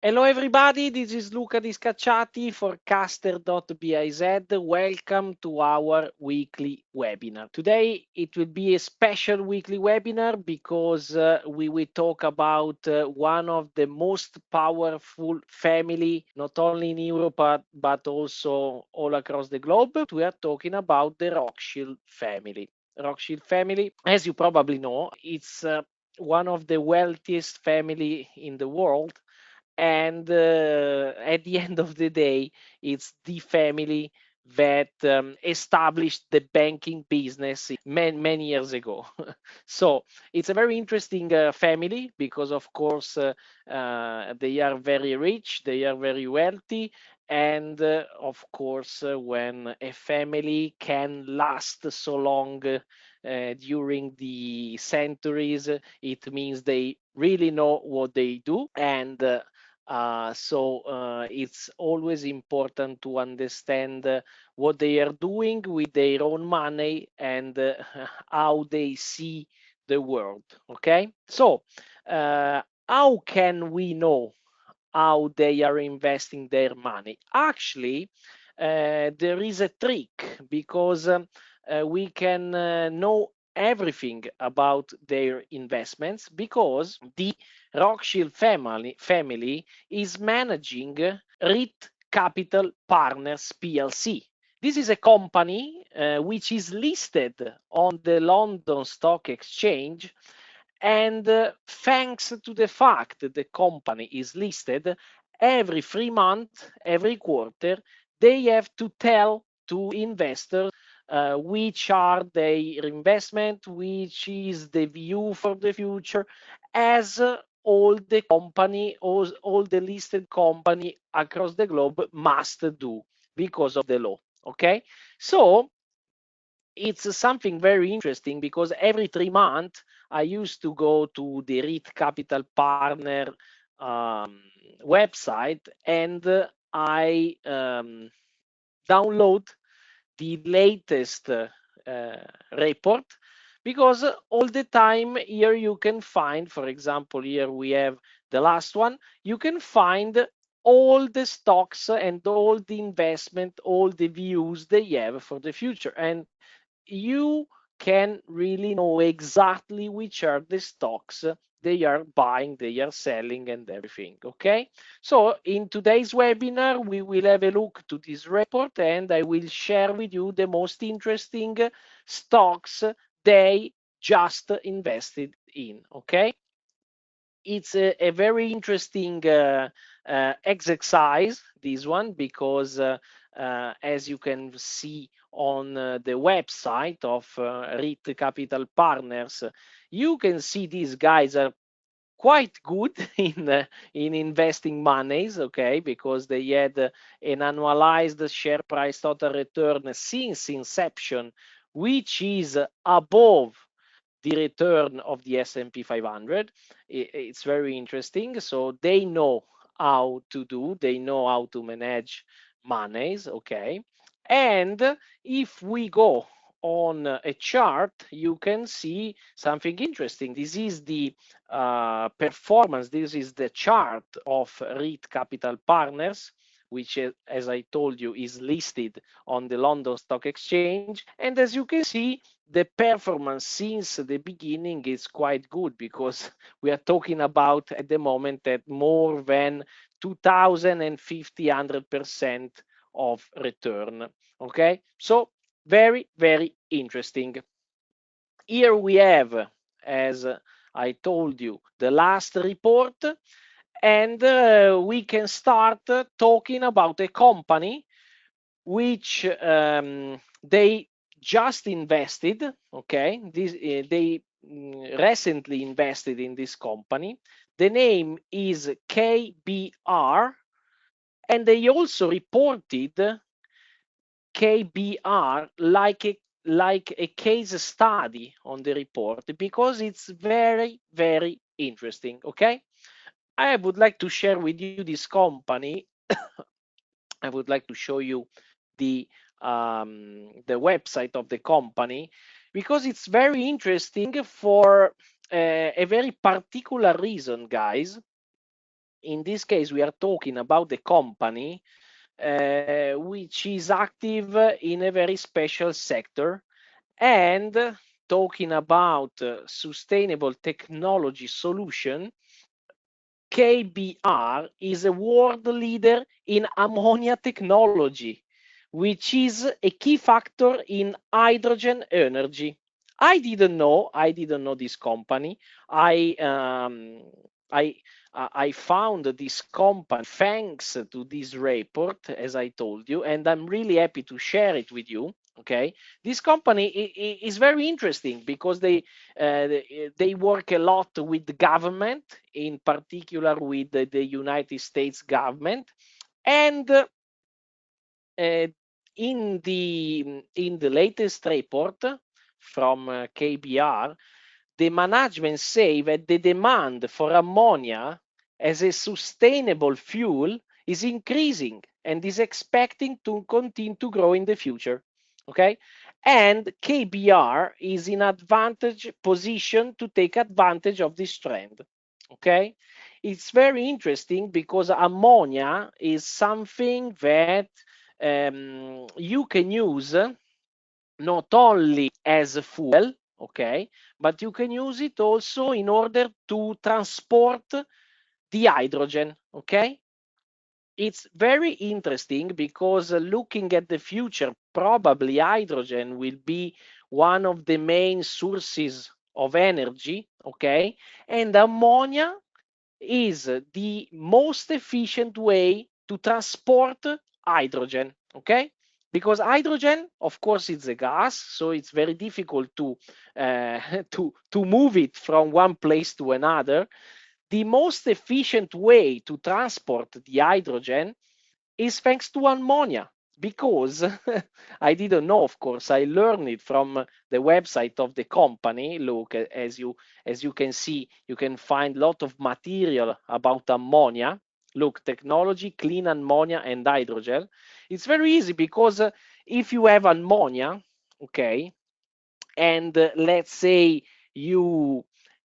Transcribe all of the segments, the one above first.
Hello everybody, this is Luca Discacciati, Forecaster.biz. Welcome to our weekly webinar. Today it will be a special weekly webinar because we will talk about one of the most powerful family, not only in Europe but also all across the globe. We are talking about the Rothschild family. Rothschild family, as you probably know, it's one of the wealthiest family in the world, and at the end of the day it's the family that established the banking business many years ago. So it's a very interesting family because of course they are very rich, they are very wealthy, and of course when a family can last so long during the centuries, it means they really know what they do. And it's always important to understand what they are doing with their own money and how they see the world. Okay, so how can we know how they are investing their money? Actually, there is a trick because we can know everything about their investments because the Rothschild family is managing REIT Capital Partners PLC. This is a company which is listed on the London Stock Exchange, and thanks to the fact that the company is listed, every 3 months, every quarter, they have to tell to investors which are their investment, which is the view for the future, as all the listed company across the globe must do because of the law. Okay, so it's something very interesting because every 3 months I used to go to the REIT Capital Partner website, and I download the latest report, because all the time here you can find, for example, here we have the last one, you can find all the stocks and all the investment, all the views they have for the future, and you can really know exactly which are the stocks they are buying, they are selling, and everything. Okay, so in today's webinar we will have a look to this report, and I will share with you the most interesting stocks they just invested in. Okay, it's a very interesting exercise, this one, because as you can see on the website of REIT Capital Partners, you can see these guys are quite good in investing monies, okay, because they had an annualized share price total return since inception, which is above the return of the S&P 500. It's very interesting. So they know how to do, they know how to manage monies, okay? And if we go on a chart, you can see something interesting. This is the performance, this is the chart of REIT Capital Partners, which, as I told you, is listed on the London Stock Exchange. And as you can see, the performance since the beginning is quite good, because we are talking about at the moment at more than 2,050% of return. Okay, so very interesting. Here we have, as I told you, the last report, and we can start talking about a company which they just invested. Okay, they recently invested in this company. The name is KBR, and they also reported KBR like a case study on the report, because it's very interesting. Okay, I would like to share with you this company. I would like to show you the website of the company, because it's very interesting for a very particular reason, guys. in this case, we are talking about the company which is active in a very special sector, and talking about sustainable technology solution. KBR is a world leader in ammonia technology, which is a key factor in hydrogen energy. I didn't know this company. I um, I I found this company thanks to this report, as I told you, and I'm really happy to share it with you. Okay, this company is very interesting because they work a lot with the government, in particular with the United States government, and uh, in the latest report from KBR, the management say that the demand for ammonia as a sustainable fuel is increasing and is expecting to continue to grow in the future. Okay, and KBR is in advantage position to take advantage of this trend. Okay, it's very interesting because ammonia is something that you can use not only as a fuel, okay, but you can use it also in order to transport the hydrogen, okay? It's very interesting because looking at the future, probably hydrogen will be one of the main sources of energy, okay? And ammonia is the most efficient way to transport hydrogen, okay? Because hydrogen, of course, it's a gas, so it's very difficult to to move it from one place to another. The most efficient way to transport the hydrogen is thanks to ammonia, because I didn't know, of course, I learned it from the website of the company. Look, as you can see, you can find a lot of material about ammonia. Look, technology, clean ammonia and hydrogen. It's very easy because if you have ammonia, okay, and let's say you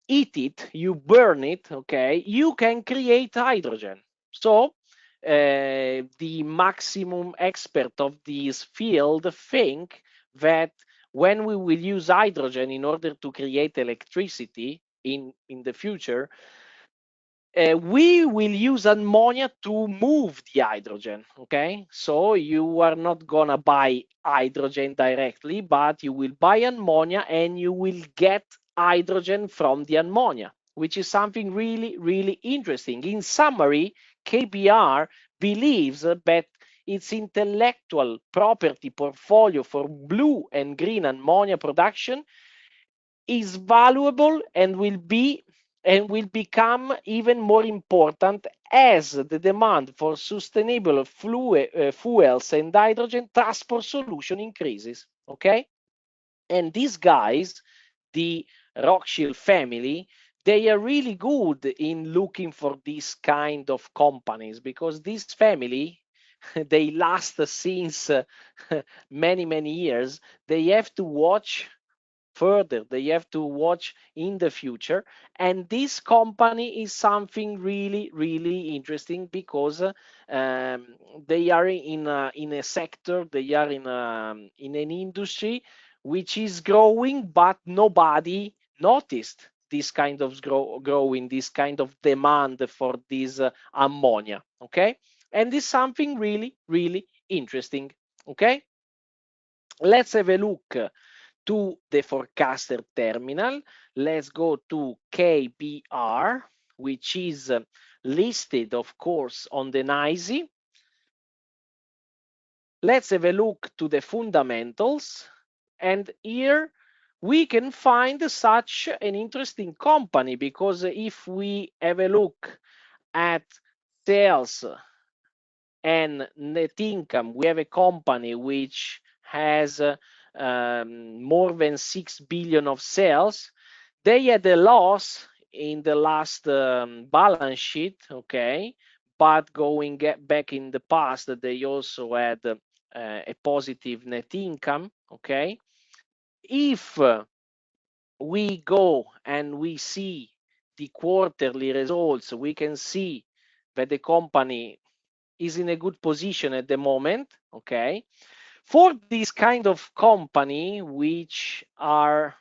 eat it, you burn it, okay, you can create hydrogen. So the maximum expert of this field think that when we will use hydrogen in order to create electricity in the future, we will use ammonia to move the hydrogen. Okay, so you are not gonna buy hydrogen directly, but you will buy ammonia and you will get hydrogen from the ammonia, which is something really, really interesting. In summary, KBR believes that its intellectual property portfolio for blue and green ammonia production is valuable and will become even more important as the demand for sustainable fuels and hydrogen transport solution increases. Okay, and these guys, the Rothschild family, they are really good in looking for this kind of companies, because this family they last since many years. They have to watch further, they have to watch in the future, and this company is something really interesting because they are in a sector, they are in an industry which is growing, but nobody noticed this kind of growing, this kind of demand for this ammonia. Okay, and this is something really interesting. Okay, let's have a look to the forecaster terminal. Let's go to KBR, which is listed, of course, on the NYSE. Let's have a look to the fundamentals. And here we can find such an interesting company, because if we have a look at sales and net income, we have a company which has more than 6 billion of sales. They had a loss in the last balance sheet, okay, but going back in the past, they also had a positive net income, okay. If we go and we see the quarterly results, we can see that the company is in a good position at the moment, okay? For this kind of company, which are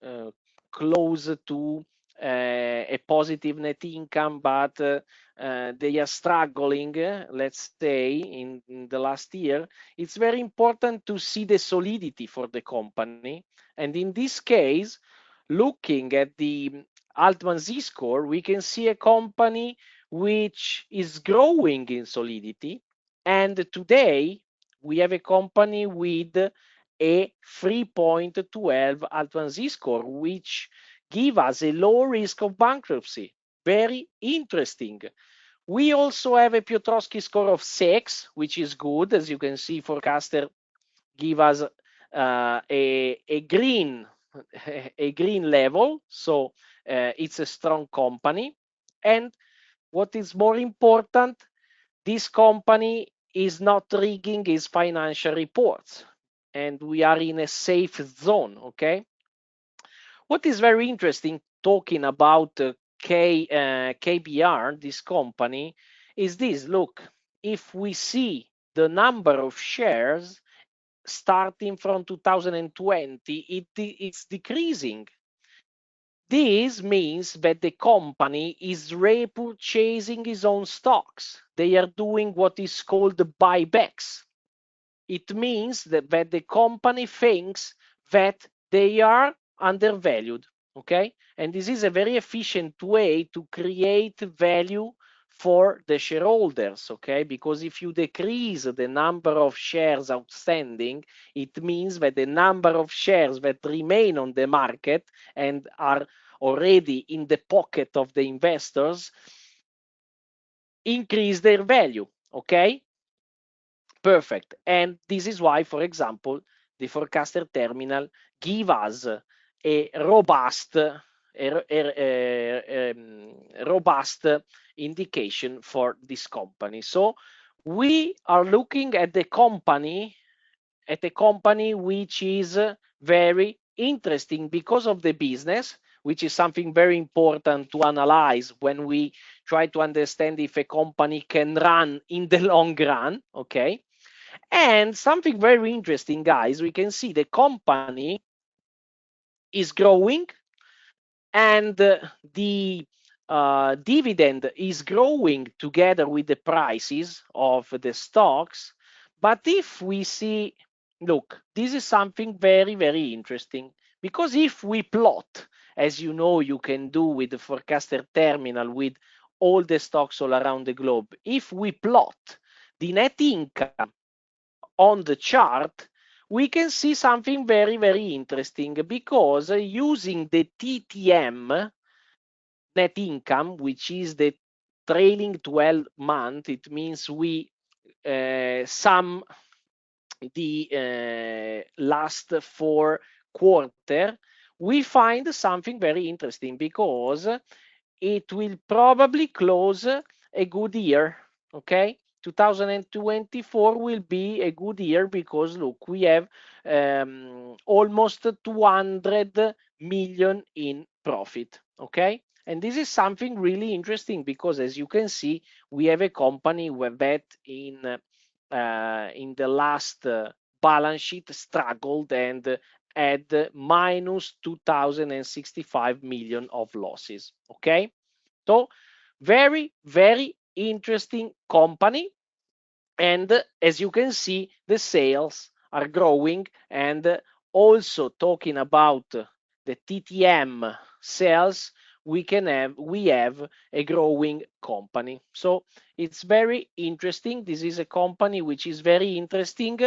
uh, close to a positive net income, but they are struggling, let's say, in the last year, it's very important to see the solidity for the company. And in this case, looking at the Altman Z score, we can see a company which is growing in solidity. And today, we have a company with a 3.12 Altman Z score, which give us a low risk of bankruptcy. Very interesting. We also have a Piotrowski score of 6, which is good. As you can see, Forecaster give us a green a green level, so it's a strong company. And what is more important, this company is not rigging its financial reports, and we are in a safe zone. Okay, what is very interesting talking about KBR, this company, is this. Look, if we see the number of shares starting from 2020, it's decreasing. This means that the company is repurchasing its own stocks. They are doing what is called buybacks. It means that the company thinks that they are undervalued. Okay, and this is a very efficient way to create value for the shareholders. Okay, because if you decrease the number of shares outstanding, it means that the number of shares that remain on the market and are already in the pocket of the investors increase their value. Okay, perfect. And this is why, for example, the forecaster terminal give us a robust indication for this company. So we are looking at the company, at a company which is very interesting because of the business, which is something very important to analyze when we try to understand if a company can run in the long run. Okay, and something very interesting, guys, we can see the company is growing, and the dividend is growing together with the prices of the stocks. But if we see, look, this is something very, very interesting, because if we plot, as you know, you can do with the forecaster terminal with all the stocks all around the globe, if we plot the net income on the chart, we can see something very, very interesting, because using the TTM net income, which is the trailing 12 month, it means we sum the last 4 quarters, we find something very interesting, because it will probably close a good year. Okay, 2024 will be a good year, because look, we have almost 200 million in profit. Okay, and this is something really interesting, because as you can see, we have a company that in the last balance sheet struggled and had minus 2065 million of losses. Okay, so very, very interesting company. And as you can see, the sales are growing, and also talking about the TTM sales, we have a growing company. So it's very interesting. This is a company which is very interesting.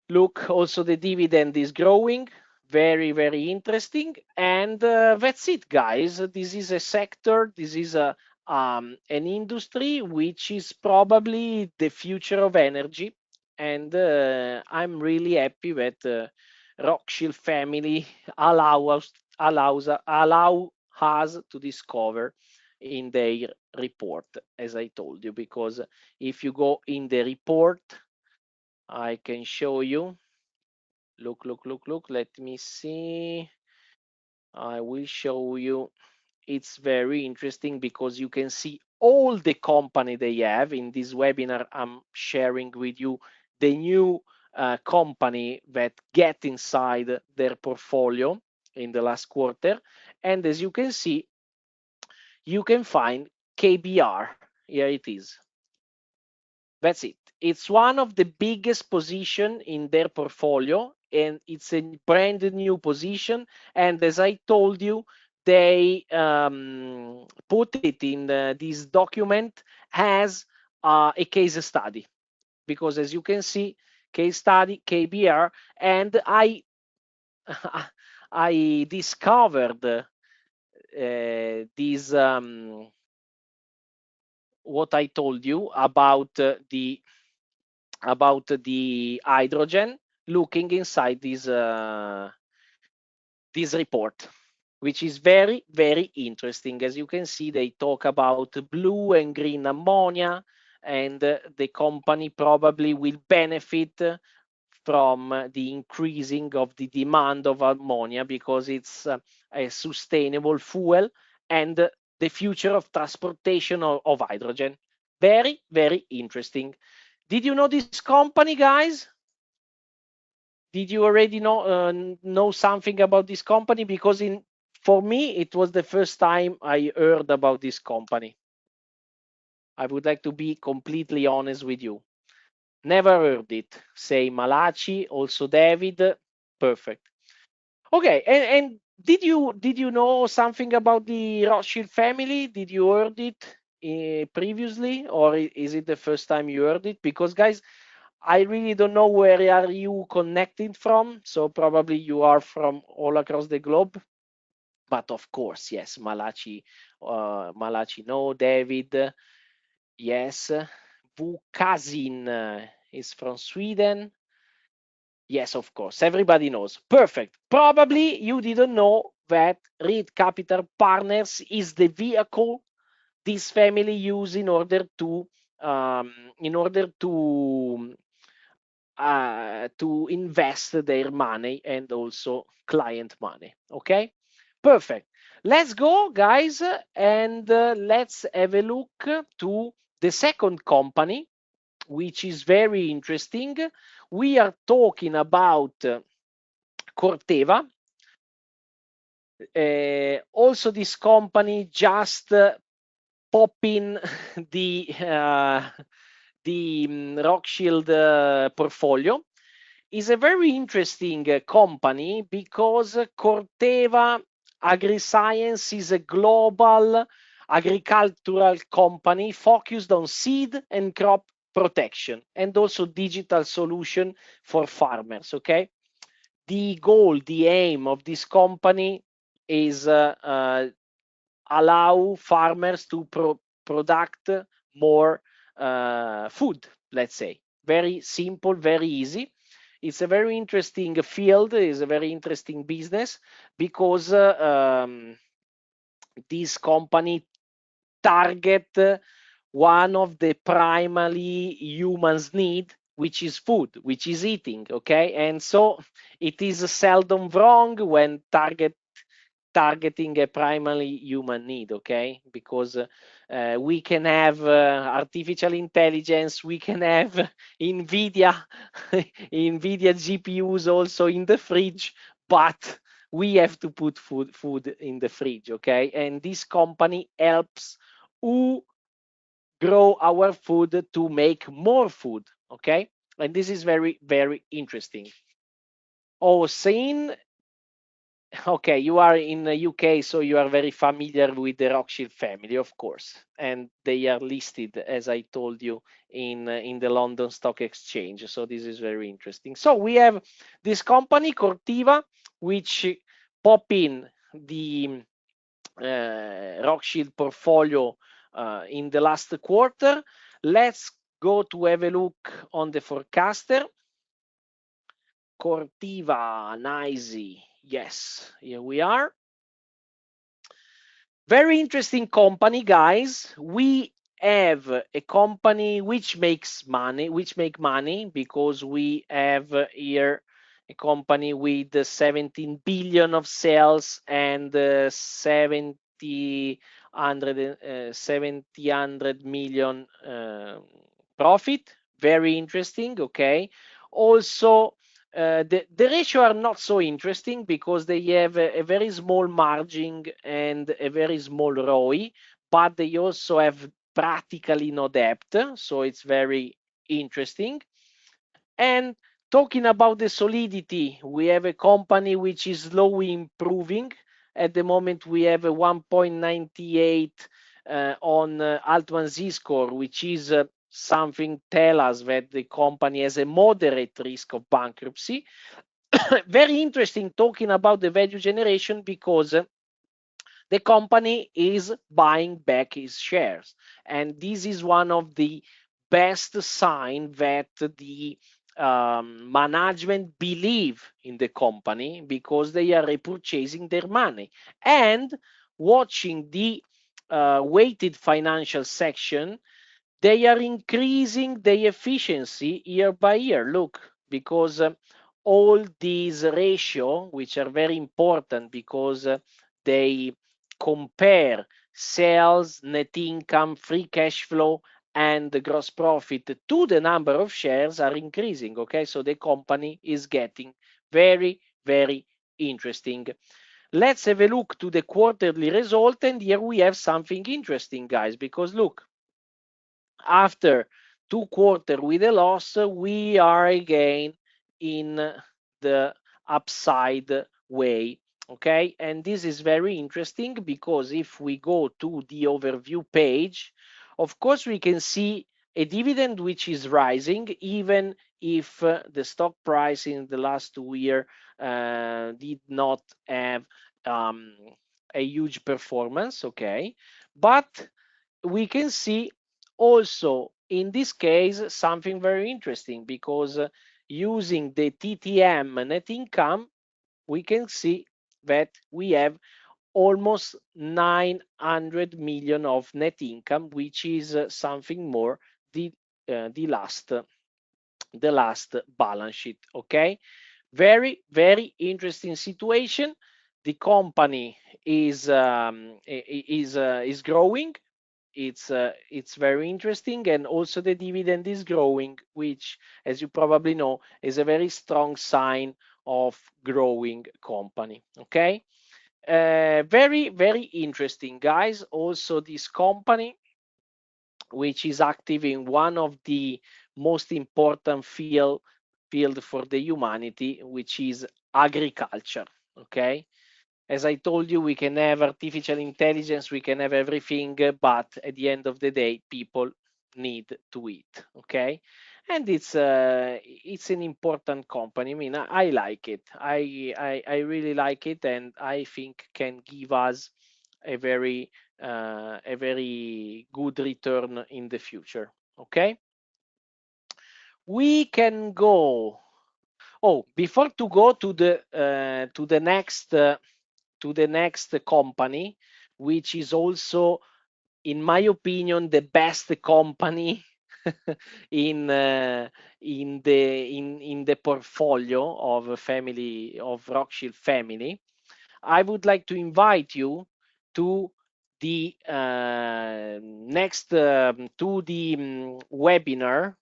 Look, also the dividend is growing. Very, very interesting. And that's it, guys. This is a sector, this is an industry which is probably the future of energy. And I'm really happy that Rothschild family allow us to discover in their report, as I told you, because if you go in the report, I can show you. Look, look, look, look. Let me see. I will show you. It's very interesting, because you can see all the company they have. In this webinar, I'm sharing with you the new company that get inside their portfolio in the last quarter. And as you can see, you can find KBR. Here it is. That's it. It's one of the biggest position in their portfolio, and it's a brand new position. And as I told you, they put it in this document as a case study, because as you can see, case study KBR, and I I discovered this what I told you about the hydrogen, looking inside this report, which is very, very interesting. As you can see, they talk about blue and green ammonia, and the company probably will benefit from the increasing of the demand of ammonia, because it's a sustainable fuel and the future of transportation of hydrogen. Very, very interesting. Did you know this company, guys? Did you already know something about this company? Because for me, it was the first time I heard about this company. I would like to be completely honest with you. Never heard it. Say Malachi, also David. Perfect. Okay, and did you know something about the Rothschild family? Did you heard it previously, or is it the first time you heard it? Because guys, I really don't know where are you connecting from. So probably you are from all across the globe. But of course, yes, Malachi, no, David, yes. Vukazin is from Sweden. Yes, of course, everybody knows. Perfect. Probably you didn't know that Reed Capital Partners is the vehicle this family use um, in order to invest their money and also client money. Okay, perfect. Let's go, guys, and let's have a look to the second company, which is very interesting. We are talking about Corteva. Also, this company just pop in the Rothschild portfolio. Is a very interesting company, because Corteva AgriScience is a global agricultural company focused on seed and crop protection, and also digital solution for farmers. Okay, the goal, the aim of this company is allow farmers to product more food, let's say. Very simple, very easy. It's a very interesting field, it's a very interesting business, because this company target one of the primary humans need, which is food, which is eating. Okay, and so it is seldom wrong when targeting a primarily human need. Okay, because we can have artificial intelligence, we can have nvidia nvidia GPUs also in the fridge, but we have to put food in the fridge. Okay, and this company helps who grow our food to make more food. Okay, and this is very, very interesting. Oh, saying, okay, you are in the UK, so you are very familiar with the Rothschild family, of course, and they are listed, as I told you, in the London Stock Exchange. So this is very interesting. So we have this company, Corteva, which pop in the Rothschild portfolio in the last quarter. Let's go to have a look on the forecaster. Corteva, NYSE. Yes, here we are. Very interesting company, guys. We have a company which makes money, because we have here a company with 17 billion of sales and 70 700 million profit. Very interesting. Okay. Also, the ratio are not so interesting because they have a very small margin and a very small ROI, but they also have practically no debt, so it's very interesting. And talking about the solidity, we have a company which is slowly improving. At the moment, we have a 1.98 on Altman Z score, which is something tell us that the company has a moderate risk of bankruptcy. Very interesting talking about the value generation because the company is buying back his shares. And this is one of the best sign that the management believe in the company because they are repurchasing their money. And watching the weighted financial section, they are increasing the efficiency year by year. Look, because all these ratio, which are very important because they compare sales, net income, free cash flow, and the gross profit to the number of shares are increasing. Okay, so the company is getting very, very interesting. Let's have a look to the quarterly result, and here we have something interesting, guys, because look, after 2 quarters with a loss, we are again in the upside way. Okay, and this is very interesting because if we go to the overview page, of course, we can see a dividend which is rising, even if the stock price in the last 2 years did not have um, a huge performance. Okay, but we can see also in this case something very interesting because using the TTM net income, we can see that we have almost 900 million of net income, which is something more the the last balance sheet. Okay, very, very interesting situation. The company is growing. It's very interesting, and also the dividend is growing, which, as you probably know, is a very strong sign of growing company. Okay, very, very interesting, guys. Also, this company, which is active in one of the most important field for the humanity, which is agriculture. Okay, as I told you, we can have artificial intelligence, we can have everything, but at the end of the day, people need to eat. Okay, and it's an important company. I mean, I like it. I really like it, and I think can give us a very good return in the future. Okay, we can go. Oh, before to go to the next company, which is also, in my opinion, the best company in in the portfolio of a family of Rothschild family. I would like to invite you to the next to the webinar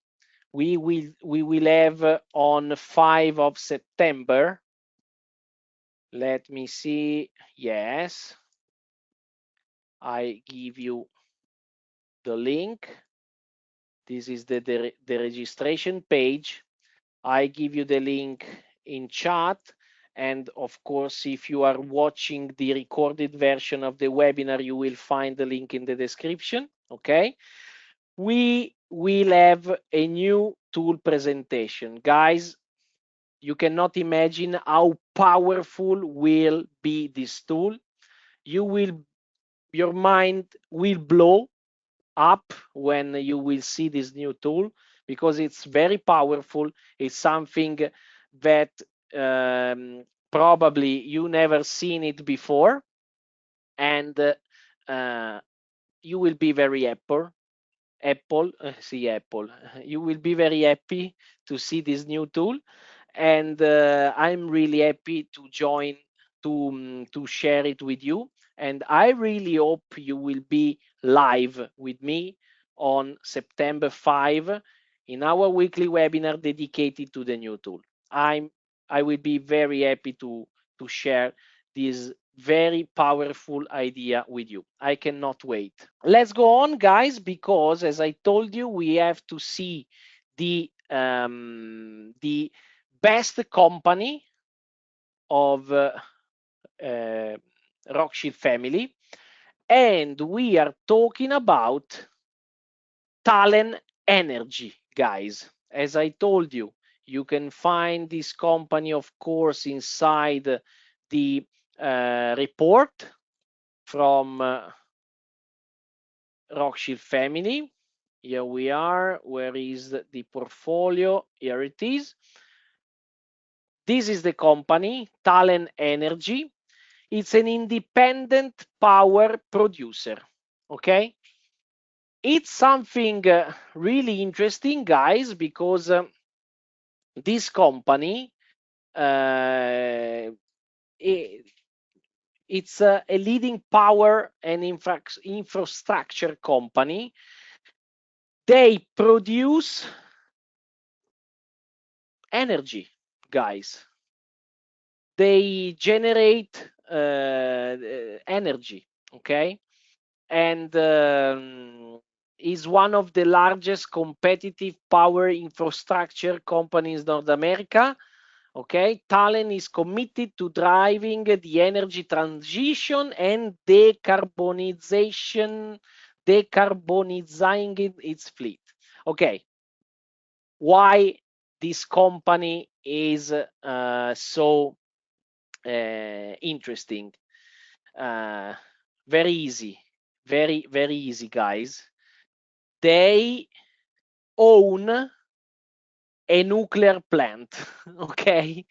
we will have on 5 of September. Let me see. Yes, I give you the link. This is the registration page. I give you the link in chat. And of course, if you are watching the recorded version of the webinar, you will find the link in the description. Okay. We will have a new tool presentation. Guys, you cannot imagine how powerful will be this tool. Your mind will blow up when you will see this new tool because it's very powerful. It's something that probably you never seen it before, and you will be very Apple. You will be very happy to see this new tool, and I'm really happy to join to share it with you. And I really hope you will be live with me on September 5 in our weekly webinar dedicated to the new tool. I will be very happy to share this very powerful idea with you. I cannot wait. Let's go on, guys, because as I told you, we have to see the best company of Rothschild family, and we are talking about Talent Energy, guys. As I told you, you can find this company, of course, inside the report from Rothschild family. Here we are. Where is the portfolio? Here it is. This is the company, Talent Energy. It's an independent power producer. Okay? It's something really interesting, guys, because this company, uh, it's a leading power and infrastructure company. They produce energy, guys. They generate energy, okay? And is one of the largest competitive power infrastructure companies in North America. Okay, Talent is committed to driving the energy transition and decarbonizing its fleet. Okay, why this company is so interesting? Very easy, very easy, guys. They own a nuclear plant. Okay,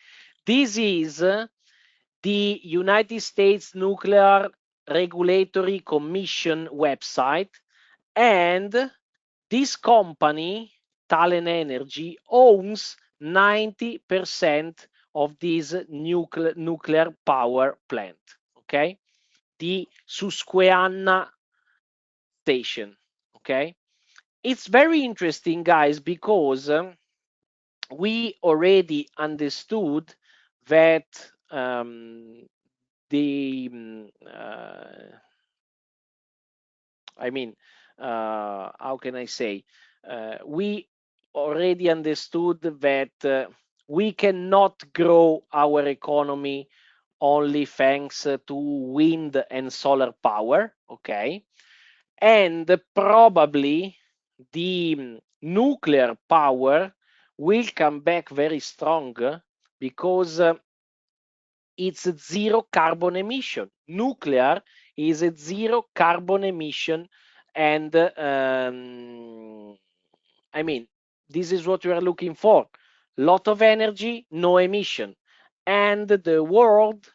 this is the United States Nuclear Regulatory Commission website, and this company, Talent Energy, owns 90% of this nuclear power plant. Okay, the Susquehanna station. Okay, it's very interesting, guys, because we already understood that the I mean, how can I say? We already understood that we cannot grow our economy only thanks to wind and solar power. Okay, and probably the nuclear power will come back very strong because it's a zero carbon emission. Nuclear is a zero carbon emission, and I mean, this is what we are looking for. Lot of energy, no emission, and the world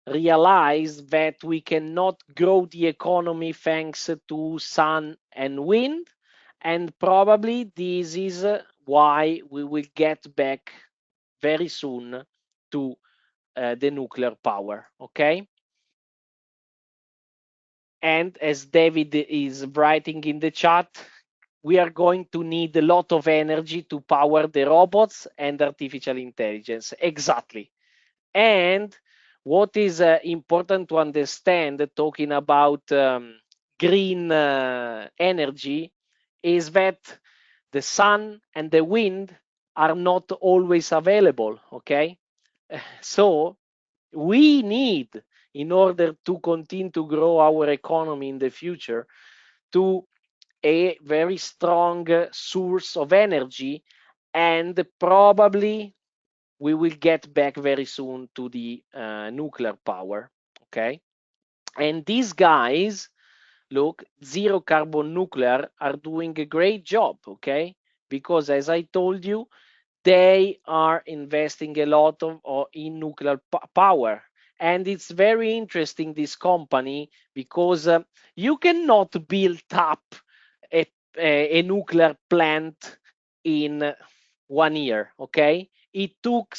realized that we cannot grow the economy thanks to sun and wind, and probably this is why we will get back very soon to the nuclear power. Okay, and as David is writing in the chat, we are going to need a lot of energy to power the robots and artificial intelligence. Exactly. And what is important to understand, talking about green energy, is that the sun and the wind are not always available. Okay, so we need, in order to continue to grow our economy in the future, to a very strong source of energy, and probably we will get back very soon to the nuclear power. Okay, and these guys, look, zero carbon nuclear are doing a great job. Okay, because as I told you, they are investing a lot in nuclear power. And it's very interesting, this company, because you cannot build up a, a nuclear plant in 1 year. Okay, it took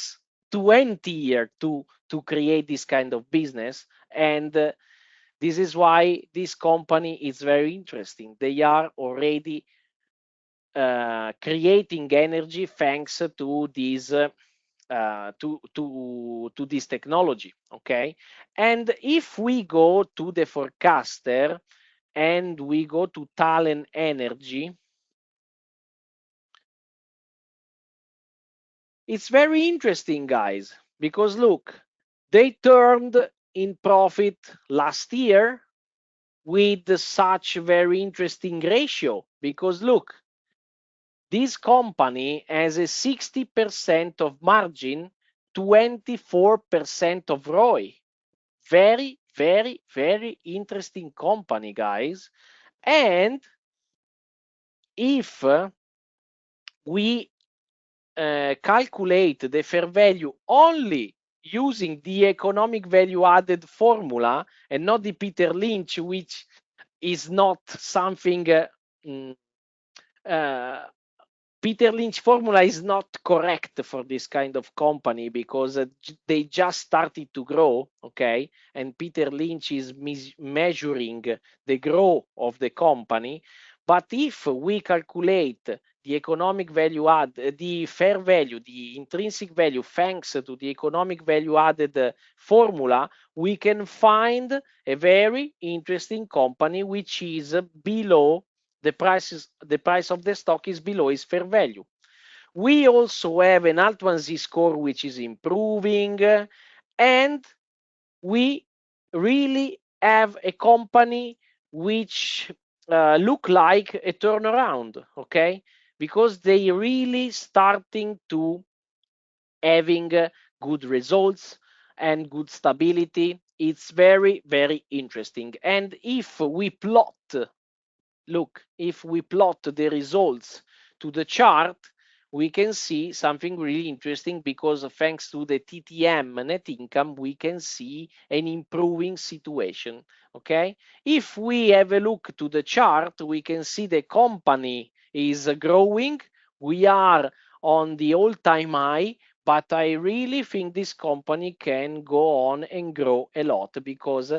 20 years to create this kind of business. And this is why this company is very interesting. They are already creating energy thanks to this to this technology. Okay, and if we go to the forecaster and we go to Talent Energy, it's very interesting, guys, because look, they turned in profit last year with such very interesting ratio, because look, this company has a 60% of margin, 24% of ROI. Very, very, very interesting company, guys. And if we calculate the fair value only using the economic value added formula and not the Peter Lynch, which is not something mm, uh, Peter Lynch formula is not correct for this kind of company, because they just started to grow, okay? And Peter Lynch is measuring the growth of the company. But if we calculate the economic value the fair value, the intrinsic value, thanks to the economic value added formula, we can find a very interesting company which is below the price of the stock is below its fair value. We also have an Altman Z score which is improving, and we really have a company which look like a turnaround, okay? Because they really starting to having good results and good stability. It's very, very interesting. And if we plot look, if we plot the results to the chart, we can see something really interesting, because thanks to the TTM net income, we can see an improving situation. Okay. If we have a look to the chart, we can see the company is growing. We are on the all-time high, but I really think this company can go on and grow a lot, because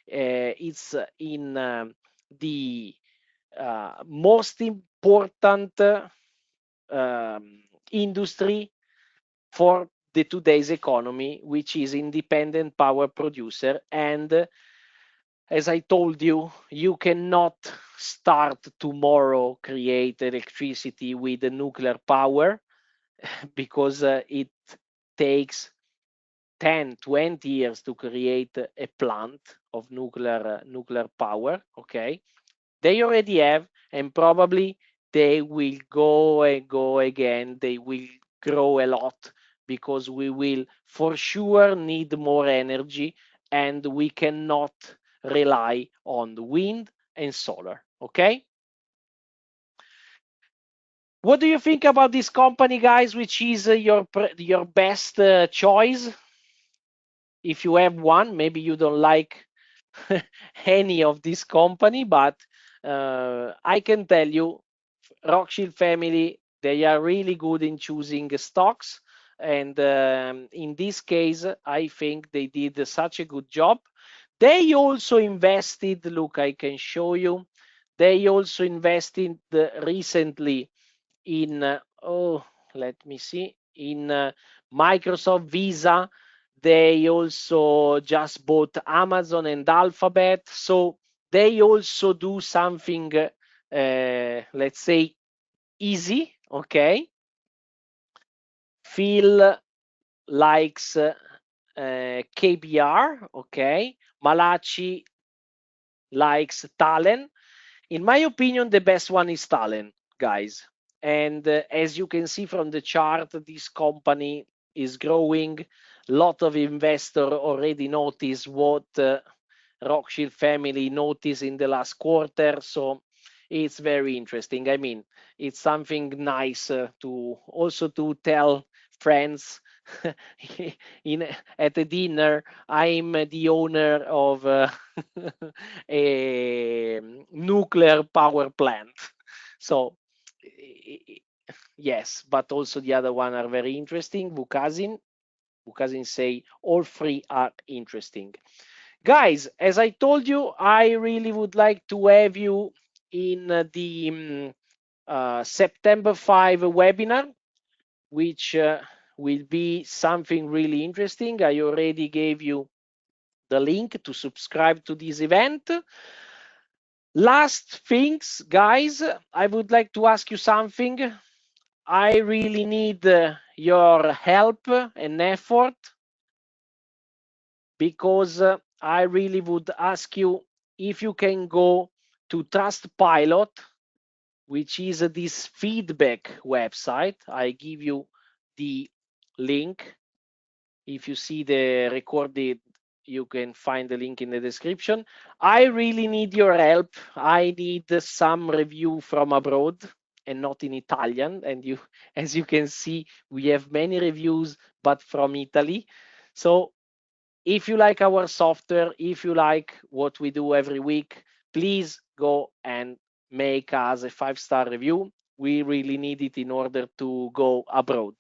it's in the most important industry for the today's economy, which is independent power producer. And as I told you, you cannot start tomorrow create electricity with nuclear power, because it takes 10, 20 years to create a plant of nuclear power. Okay, they already have, and probably they will go and go again. They will grow a lot, because we will for sure need more energy, and we cannot rely on the wind and solar. Okay. What do you think about this company, guys? Which is your best choice? If you have one, maybe you don't like any of this company, but I can tell you, Rothschild family, they are really good in choosing stocks. And in this case, I think they did such a good job. They also invested, look, I can show you. They also invested recently in, let me see, in Microsoft, Visa. They also just bought Amazon and Alphabet. So they also do something, let's say, easy, okay? Phil likes KBR, okay? Malachi likes Talent. In my opinion, the best one is Talent, guys. And as you can see from the chart, this company is growing. A lot of investors already notice what Rothschild family noticed in the last quarter. So it's very interesting. I mean, it's something nice to also to tell friends in at a dinner. I'm the owner of a nuclear power plant. So yes, but also the other one are very interesting. Vukasin, who can say all three are interesting. Guys, as I told you, I really would like to have you in the September 5 webinar, which will be something really interesting. I already gave you the link to subscribe to this event. Last things, guys, I would like to ask you something. I really need your help and effort, because I really would ask you if you can go to Trustpilot, which is this feedback website. I give you the link. If you see the recorded, you can find the link in the description. I really need your help. I need some review from abroad and not in Italian. And you, as you can see, we have many reviews, but from Italy. So if you like our software, if you like what we do every week, please go and make us a 5-star review. We really need it in order to go abroad.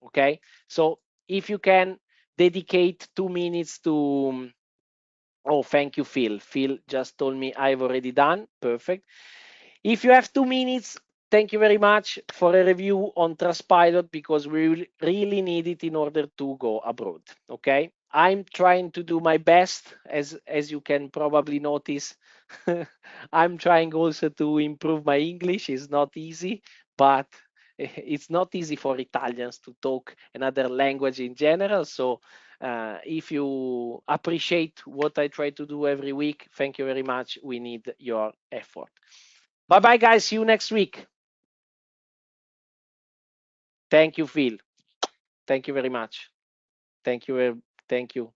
Okay, so if you can dedicate 2 minutes to, oh, thank you, Phil. Phil just told me I've already done. Perfect. If you have 2 minutes, thank you very much for a review on Trustpilot, because we really need it in order to go abroad. Okay, I'm trying to do my best, as you can probably notice. I'm trying also to improve my English. It's not easy, but it's not easy for Italians to talk another language in general. So if you appreciate what I try to do every week, thank you very much. We need your effort. Bye bye, guys. See you next week. Thank you, Phil. Thank you very much. Thank you. Thank you.